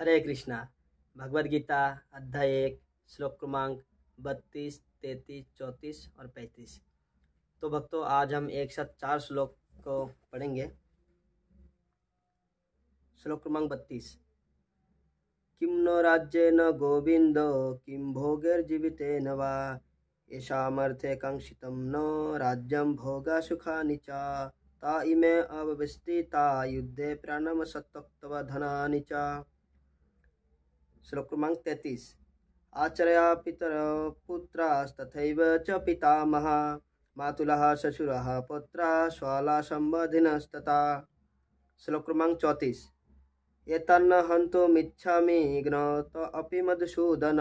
हरे कृष्णा। भगवद गीता अध्याय 1 श्लोक क्रमांक 32, 33, 34 और 35। तो भक्तों, आज हम एक साथ 4 श्लोक को पढ़ेंगे। श्लोक क्रमांक 32। किं नो राज्येन गोविंदो किं भोगैर्जीवितेन वा येषामर्थे काङ्क्षितं नो राज्यं भोगा सुखानि च ता इमे अवस्थिता युद्धे प्राणम सत्यक्तव धनानि च। श्लोक क्रमांक 33। आचर्या पितर पुत्रास्तथैव च पितामहा मातुलः श्वशुरः पुत्रा श्वाला संबंधिनस्तथा। श्लोक क्रमांक 34। एतन्न हन्तुमिच्छामि ज्ञात अपि मधुसूदन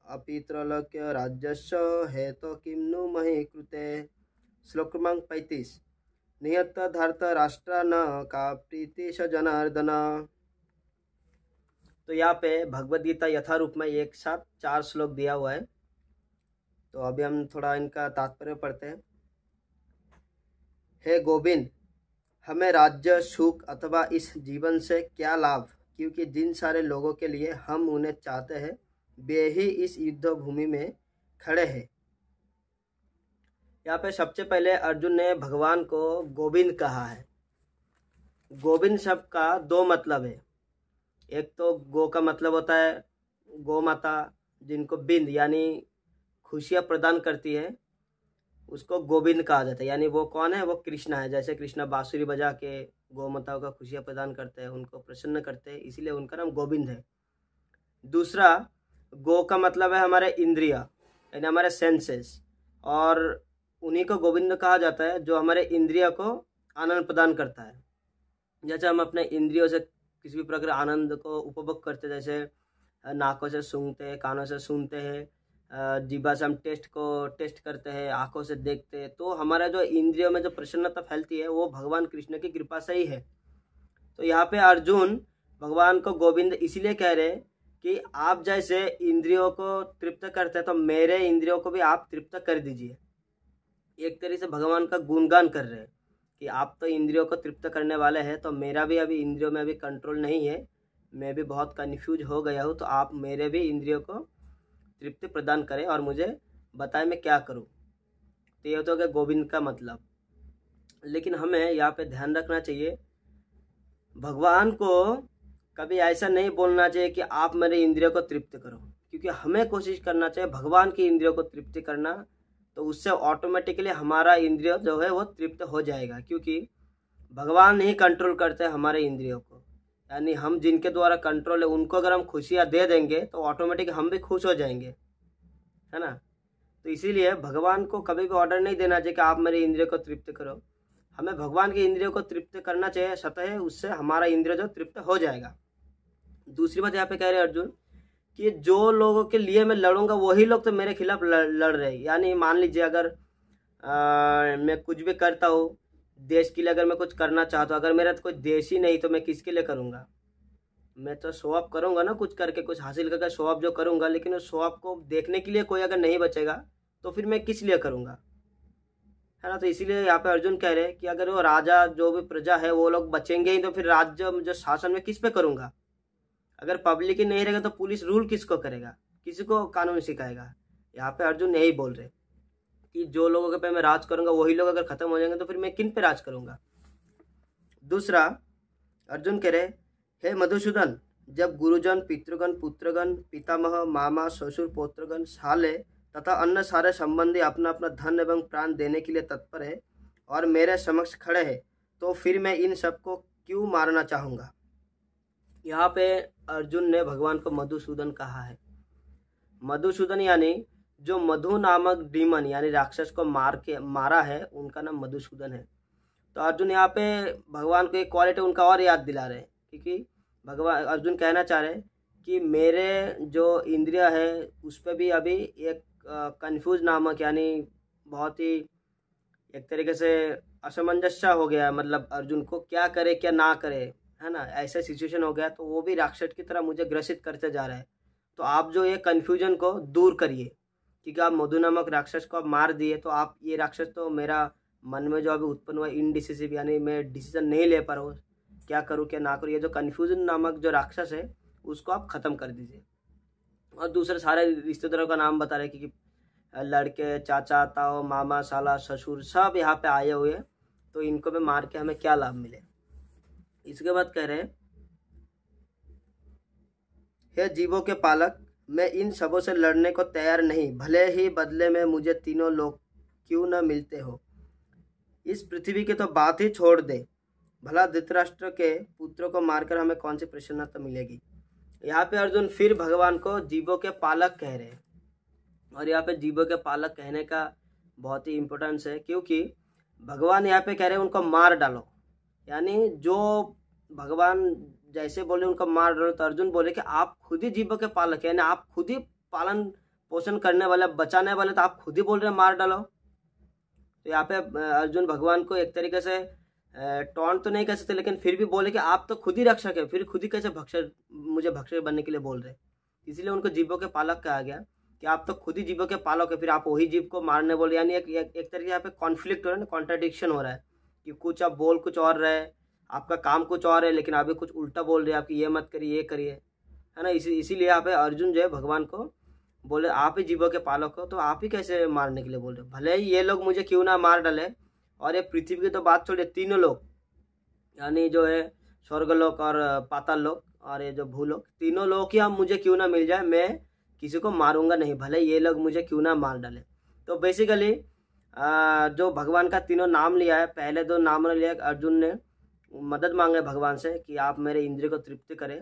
अपि त्रैलोक्य राज्यस्य हेतो किं नु महि कृते। श्लोक क्रमांक 35। नियत धर्त राष्ट्र न का प्रीति स जनार्दन। तो यहाँ पे भगवद गीता यथारूप में एक साथ 4 श्लोक दिया हुआ है। तो अभी हम थोड़ा इनका तात्पर्य पढ़ते हैं। हे गोविंद, हमें राज्य सुख अथवा इस जीवन से क्या लाभ, क्योंकि जिन सारे लोगों के लिए हम उन्हें चाहते हैं वे ही इस युद्ध भूमि में खड़े हैं। यहाँ पे सबसे पहले अर्जुन ने भगवान को गोविंद कहा है। गोविंद शब्द का 2 मतलब है। एक तो गो का मतलब होता है गौ माता, जिनको बिंद यानी खुशियाँ प्रदान करती है, उसको गोविंद कहा जाता है। यानी वो कौन है? वो कृष्णा है। जैसे कृष्णा बांसुरी बजा के गौ माताओं का खुशियाँ प्रदान करते हैं, उनको प्रसन्न करते हैं, इसीलिए उनका नाम गोविंद है। दूसरा, गो का मतलब है हमारे इंद्रिया यानी हमारे सेंसेस, और उन्हीं को गोविंद कहा जाता है जो हमारे इंद्रिया को आनंद प्रदान करता है। जैसे हम अपने इंद्रियों से किसी भी प्रकार आनंद को उपभोग करते हैं, जैसे नाकों से सूंघते हैं, कानों से सुनते हैं, जीभा से हम टेस्ट करते हैं, आंखों से देखते हैं, तो हमारा जो इंद्रियों में जो प्रसन्नता फैलती है वो भगवान कृष्ण की कृपा से ही है। तो यहाँ पे अर्जुन भगवान को गोविंद इसीलिए कह रहे हैं कि आप जैसे इंद्रियों को तृप्त करते हैं तो मेरे इंद्रियों को भी आप तृप्त कर दीजिए। एक तरह से भगवान का गुणगान कर रहे हैं कि आप तो इंद्रियों को तृप्त करने वाले हैं, तो मेरा भी अभी इंद्रियों में अभी कंट्रोल नहीं है, मैं भी बहुत कन्फ्यूज हो गया हूँ, तो आप मेरे भी इंद्रियों को तृप्ति प्रदान करें और मुझे बताएं मैं क्या करूँ। तो ये तो हो गया गोविंद का मतलब। लेकिन हमें यहाँ पे ध्यान रखना चाहिए, भगवान को कभी ऐसा नहीं बोलना चाहिए कि आप मेरे इंद्रियों को तृप्त करो, क्योंकि हमें कोशिश करना चाहिए भगवान की इंद्रियों को तृप्ति करना, तो उससे ऑटोमेटिकली हमारा इंद्रिय जो है वो तृप्त हो जाएगा, क्योंकि भगवान ही कंट्रोल करते हैं हमारे इंद्रियों को। यानी हम जिनके द्वारा कंट्रोल है उनको अगर हम खुशियाँ दे देंगे तो ऑटोमेटिक हम भी खुश हो जाएंगे, है ना। तो इसीलिए भगवान को कभी भी ऑर्डर नहीं देना चाहिए कि आप मेरे इंद्रिय को तृप्त करो। हमें भगवान के इंद्रियों को तृप्त करना चाहिए, स्वतः उससे हमारा इंद्रिय जो तृप्त हो जाएगा। दूसरी बात यहाँ पे कह रहे हैं अर्जुन कि जो लोगों के लिए मैं लड़ूंगा वही लोग तो मेरे खिलाफ लड़ रहे हैं। यानी मान लीजिए अगर मैं कुछ भी करता हूँ देश के लिए, अगर मैं कुछ करना चाहता हूँ, अगर मेरा तो कोई देश ही नहीं तो मैं किसके लिए करूँगा? मैं तो शो ऑफ करूँगा ना, कुछ करके कुछ हासिल करके शो ऑफ जो करूँगा, लेकिन उस शो ऑफ को देखने के लिए कोई अगर नहीं बचेगा तो फिर मैं किस लिए करूँगा, है ना। तो इसीलिए यहाँ पे अर्जुन कह रहे हैं कि अगर वो राजा जो भी प्रजा है वो लोग बचेंगे ही तो फिर राज्य जो शासन में किस पे करूँगा? अगर पब्लिक ही नहीं रहेगा तो पुलिस रूल किसको करेगा, किसी को कानून सिखाएगा? यहाँ पे अर्जुन यही बोल रहे कि जो लोगों के पे मैं राज करूंगा वही लोग अगर खत्म हो जाएंगे तो फिर मैं किन पे राज करूंगा। दूसरा, अर्जुन कह रहे, हे मधुसूदन, जब गुरुजन, पितृगण, पुत्रगण, पितामह, मामा, ससुर, पौत्रगण, साले तथा अन्य सारे संबंधी अपना अपना धन एवं प्राण देने के लिए तत्पर है और मेरे समक्ष खड़े हैं, तो फिर मैं इन सबको क्यों मारना चाहूँगा। यहाँ पे अर्जुन ने भगवान को मधुसूदन कहा है। मधुसूदन यानी जो मधु नामक डीमन यानी राक्षस को मारा है उनका नाम मधुसूदन है। तो अर्जुन यहाँ पे भगवान को एक क्वालिटी उनका और याद दिला रहे हैं, क्योंकि भगवान अर्जुन कहना चाह रहे हैं कि मेरे जो इंद्रिय है उस पर भी अभी एक कंफ्यूज नामक यानी बहुत ही एक तरीके से असमंजस्य हो गया, मतलब अर्जुन को क्या करे क्या ना करे, है ना, ऐसा सिचुएशन हो गया। तो वो भी राक्षस की तरह मुझे ग्रसित करते जा रहा है। तो आप जो ये कन्फ्यूजन को दूर करिए, क्योंकि आप मधु नामक राक्षस को आप मार दिए, तो आप ये राक्षस तो मेरा मन में जो अभी उत्पन्न हुआ इनडिसिसिव यानी मैं डिसीजन नहीं ले पा रहा हूँ क्या करूँ क्या ना करूँ, ये जो कन्फ्यूजन नामक जो राक्षस है उसको आप ख़त्म कर दीजिए। और दूसरे सारे रिश्तेदारों का नाम बता रहे कि लड़के, चाचा, ताऊ, मामा, साला, ससुर सब यहाँ पे आए हुए हैं, तो इनको भी मार के हमें क्या लाभ मिले। इसके बाद कह रहे, हे जीवों के पालक, मैं इन सबों से लड़ने को तैयार नहीं, भले ही बदले में मुझे तीनों लोग क्यों न मिलते हो। इस पृथ्वी की तो बात ही छोड़ दे, भला धृतराष्ट्र के पुत्रों को मारकर हमें कौन सी प्रसन्नता मिलेगी। यहाँ पे अर्जुन फिर भगवान को जीवों के पालक कह रहे हैं। और यहाँ पे जीवों के पालक कहने का बहुत ही इम्पोर्टेंस है, क्योंकि भगवान यहाँ पे कह रहे हैं उनको मार डालो, यानी जो भगवान जैसे बोले उनको मार डालो, तो अर्जुन बोले कि आप खुद ही जीवों के पालक, यानी आप खुद ही पालन पोषण करने वाले, बचाने वाले, तो आप खुद ही बोल रहे हैं मार डालो। तो यहाँ पे अर्जुन भगवान को एक तरीके से टॉन्ट तो नहीं कह सकते, लेकिन फिर भी बोले कि आप तो खुद ही रक्षक है, फिर खुद ही कैसे मुझे भक्षक बनने के लिए बोल रहे। इसीलिए उनको जीवों के पालक कहा गया कि आप तो खुद ही जीवों के पालक है, फिर आप वही जीव को मारने बोले। यानी एक तरीके यहाँ पे कॉन्फ्लिक्ट हो रहा है ना, कॉन्ट्राडिक्शन हो रहा है कि कुछ आप बोल कुछ और रहे, आपका काम कुछ और है, लेकिन अभी कुछ उल्टा बोल रहे हैं आपकी, ये मत करिए ये करिए, है ना। इसीलिए यहाँ पे अर्जुन जो है भगवान को बोले आप ही जीवों के पालक हो, तो आप ही कैसे मारने के लिए बोल रहे हो। भले ही ये लोग मुझे क्यों ना मार डाले, और ये पृथ्वी की तो बात छोड़िए, तीनों लोग यानी जो है स्वर्गलोक और पाताल लोक और ये जो भूलोक, तीनों लोग ही हम मुझे क्यों ना मिल जाए, मैं किसी को मारूंगा नहीं, भले ये लोग मुझे क्यों ना मार डाले। तो बेसिकली जो भगवान का तीनों नाम लिया है, पहले दो नाम लिया अर्जुन ने मदद मांगे भगवान से कि आप मेरे इंद्रिय को तृप्ति करें,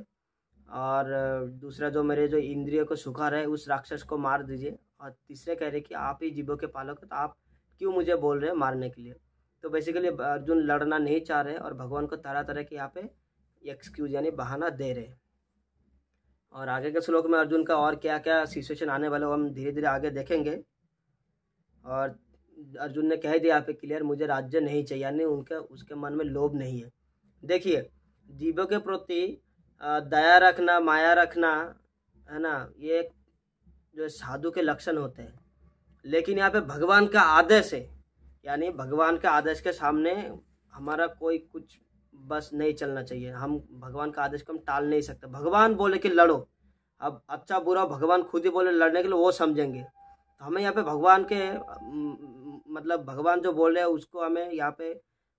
और दूसरा जो मेरे जो इंद्रिय को सुखा रहे उस राक्षस को मार दीजिए, और तीसरे कह रहे कि आप ही जीवों के पालक हो, तो आप क्यों मुझे बोल रहे हैं मारने के लिए। तो बेसिकली अर्जुन लड़ना नहीं चाह रहे और भगवान को तरह तरह के यहाँ पे एक्सक्यूज यानी बहाना दे रहे। और आगे के श्लोक में अर्जुन का और क्या क्या सिचुएशन आने वाला हम धीरे धीरे आगे देखेंगे। और अर्जुन ने कह दिया यहाँ पे क्लियर, मुझे राज्य नहीं चाहिए, यानी उसके मन में लोभ नहीं है। देखिए, जीवों के प्रति दया रखना, माया रखना, है ना, ये जो साधु के लक्षण होते हैं। लेकिन यहाँ पे भगवान का आदेश है, यानी भगवान के आदेश के सामने हमारा कोई कुछ बस नहीं चलना चाहिए। हम भगवान का आदेश को हम टाल नहीं सकते। भगवान बोले कि लड़ो, अब अच्छा बुरा भगवान खुद ही बोले लड़ने के लिए, वो समझेंगे। तो हमें यहाँ पे भगवान के मतलब भगवान जो बोल रहे हैं उसको हमें यहाँ पे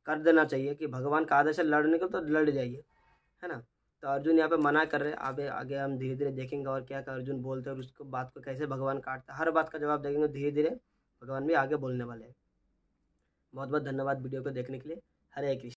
कर देना चाहिए कि भगवान का आदेश है लड़ने के, तो लड़ जाइए, है ना। तो अर्जुन यहाँ पे मना कर रहे हैं। आगे हम धीरे धीरे देखेंगे और क्या क्या अर्जुन बोलते हैं और उसको बात को कैसे भगवान काटता है, हर बात का जवाब देखेंगे धीरे धीरे। भगवान भी आगे बोलने वाले हैं। बहुत बहुत धन्यवाद वीडियो को देखने के लिए। हरे कृष्ण।